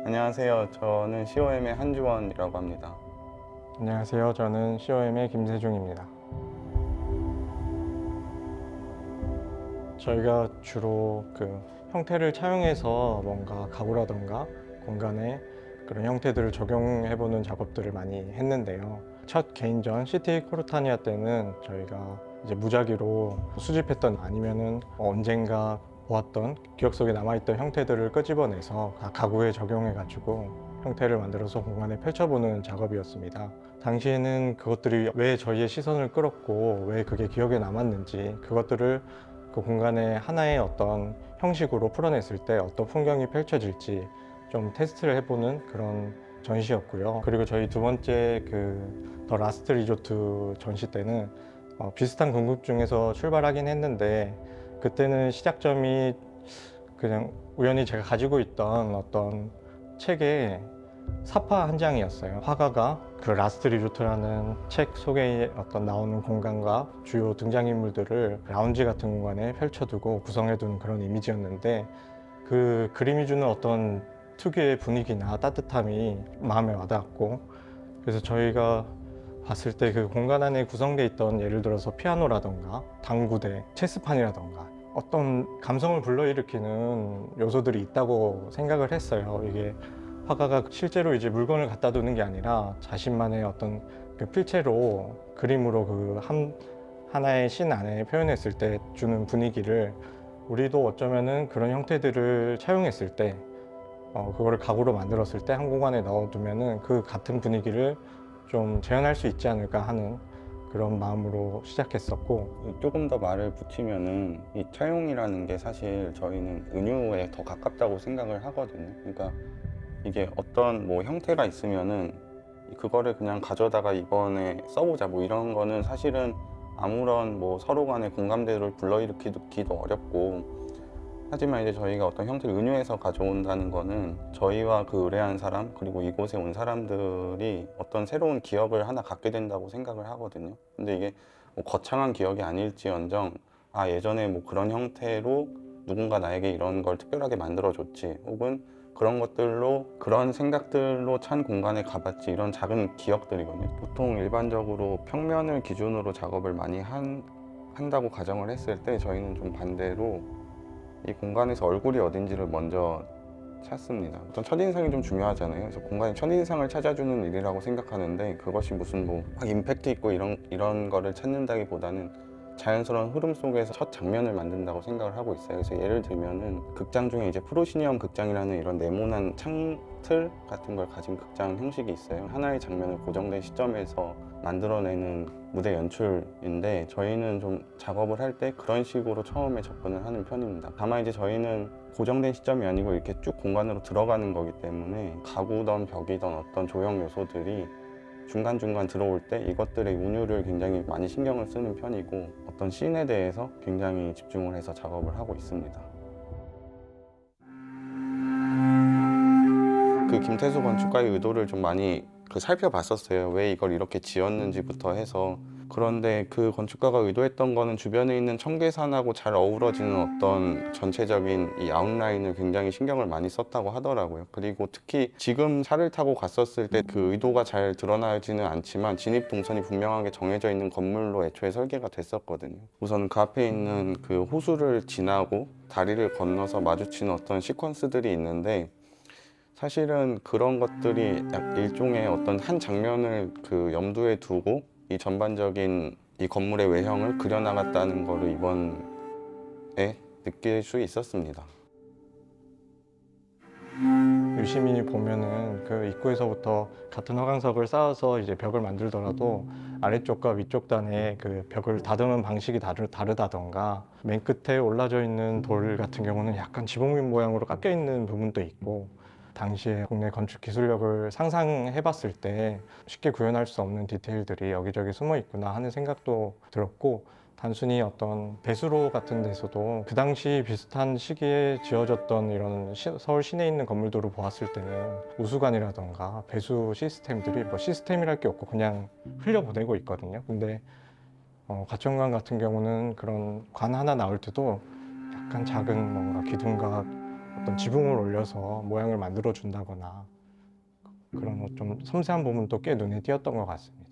안녕하세요. 저는 COM의 한주원이라고 합니다. 안녕하세요. 저는 COM의 김세중입니다. 저희가 주로 형태를 차용해서 뭔가 가구라던가 공간에 그런 형태들을 적용해보는 작업들을 많이 했는데요. 첫 개인전 시티 코르타니아 때는 저희가 이제 무작위로 수집했던 아니면은 언젠가 보았던 기억 속에 남아있던 형태들을 끄집어내서 가구에 적용해가지고 형태를 만들어서 공간에 펼쳐보는 작업이었습니다. 당시에는 그것들이 왜 저희의 시선을 끌었고 왜 그게 기억에 남았는지 그것들을 그 공간의 하나의 어떤 형식으로 풀어냈을 때 어떤 풍경이 펼쳐질지 좀 테스트를 해보는 그런 전시였고요. 그리고 저희 두 번째 더 라스트 리조트 전시 때는 비슷한 궁금증에서 출발하긴 했는데 그때는 시작점이 그냥 우연히 제가 가지고 있던 어떤 책에 사파 한 장이었어요. 화가가 그 라스트 리조트라는 책 속에 어떤 나오는 공간과 주요 등장인물들을 라운지 같은 공간에 펼쳐두고 구성해둔 그런 이미지였는데 그 그림이 주는 어떤 특유의 분위기나 따뜻함이 마음에 와닿았고 그래서 저희가 봤을 때 그 공간 안에 구성되어 있던 예를 들어서 피아노라던가 당구대, 체스판이라던가 어떤 감성을 불러일으키는 요소들이 있다고 생각을 했어요. 이게 화가가 실제로 이제 물건을 갖다 두는 게 아니라 자신만의 어떤 그 필체로 그림으로 하나의 씬 안에 표현했을 때 주는 분위기를 우리도 어쩌면은 그런 형태들을 차용했을 때 그거를 가구로 만들었을 때 한 공간에 넣어두면은 그 같은 분위기를 좀 재현할 수 있지 않을까 하는 그런 마음으로 시작했었고 조금 더 말을 붙이면은 이 차용이라는 게 사실 저희는 은유에 더 가깝다고 생각을 하거든요. 그러니까 이게 어떤 뭐 형태가 있으면은 그거를 그냥 가져다가 이번에 써보자 뭐 이런 거는 사실은 아무런 뭐 서로 간의 공감대를 불러일으키기도 어렵고, 하지만 이제 저희가 어떤 형태를 은유해서 가져온다는 거는 저희와 그 의뢰한 사람 그리고 이곳에 온 사람들이 어떤 새로운 기억을 하나 갖게 된다고 생각을 하거든요. 근데 이게 뭐 거창한 기억이 아닐지언정 예전에 뭐 그런 형태로 누군가 나에게 이런 걸 특별하게 만들어줬지, 혹은 그런 것들로 그런 생각들로 찬 공간에 가봤지, 이런 작은 기억들이거든요. 보통 일반적으로 평면을 기준으로 작업을 많이 한다고 가정을 했을 때 저희는 좀 반대로 이 공간에서 얼굴이 어딘지를 먼저 찾습니다. 어떤 첫인상이 좀 중요하잖아요. 그래서 공간의 첫인상을 찾아주는 일이라고 생각하는데, 그것이 무슨 뭐 확 임팩트 있고 이런 거를 찾는다기보다는 자연스러운 흐름 속에서 첫 장면을 만든다고 생각을 하고 있어요. 그래서 예를 들면은 극장 중에 이제 프로시니엄 극장이라는 이런 네모난 창틀 같은 걸 가진 극장 형식이 있어요. 하나의 장면을 고정된 시점에서 만들어내는 무대 연출인데, 저희는 좀 작업을 할 때 그런 식으로 처음에 접근을 하는 편입니다. 다만 이제 저희는 고정된 시점이 아니고 이렇게 쭉 공간으로 들어가는 거기 때문에 가구든 벽이든 어떤 조형 요소들이 중간중간 들어올 때 이것들의 운율을 굉장히 많이 신경을 쓰는 편이고, 어떤 씬에 대해서 굉장히 집중을 해서 작업을 하고 있습니다. 그 김태수 건축가의 의도를 좀 많이 살펴봤었어요. 왜 이걸 이렇게 지었는지부터 해서. 그런데 그 건축가가 의도했던 거는 주변에 있는 청계산하고 잘 어우러지는 어떤 전체적인 이 아웃라인을 굉장히 신경을 많이 썼다고 하더라고요. 그리고 특히 지금 차를 타고 갔었을 때 그 의도가 잘 드러나지는 않지만 진입 동선이 분명하게 정해져 있는 건물로 애초에 설계가 됐었거든요. 우선 그 앞에 있는 그 호수를 지나고 다리를 건너서 마주치는 어떤 시퀀스들이 있는데, 사실은 그런 것들이 약 일종의 어떤 한 장면을 그 염두에 두고 이 전반적인 이 건물의 외형을 그려나갔다는 거를 이번에 느낄 수 있었습니다. 유시민이 보면은 그 입구에서부터 같은 화강석을 쌓아서 이제 벽을 만들더라도 아래쪽과 위쪽 단에 그 벽을 다듬은 방식이 다르다던가 맨 끝에 올라져 있는 돌 같은 경우는 약간 지붕 모양으로 깎여 있는 부분도 있고 당시에 국내 건축 기술력을 상상해 봤을 때 쉽게 구현할 수 없는 디테일들이 여기저기 숨어 있구나 하는 생각도 들었고, 단순히 어떤 배수로 같은 데서도 그 당시 비슷한 시기에 지어졌던 이런 서울 시내에 있는 건물들을 보았을 때는 우수관이라던가 배수 시스템들이 뭐 시스템이랄 게 없고 그냥 흘려보내고 있거든요. 근데 가천관 같은 경우는 그런 관 하나 나올 때도 약간 작은 뭔가 기둥과 어떤 지붕을 올려서 모양을 만들어 준다거나 그런 좀 섬세한 부분도 꽤 눈에 띄었던 것 같습니다.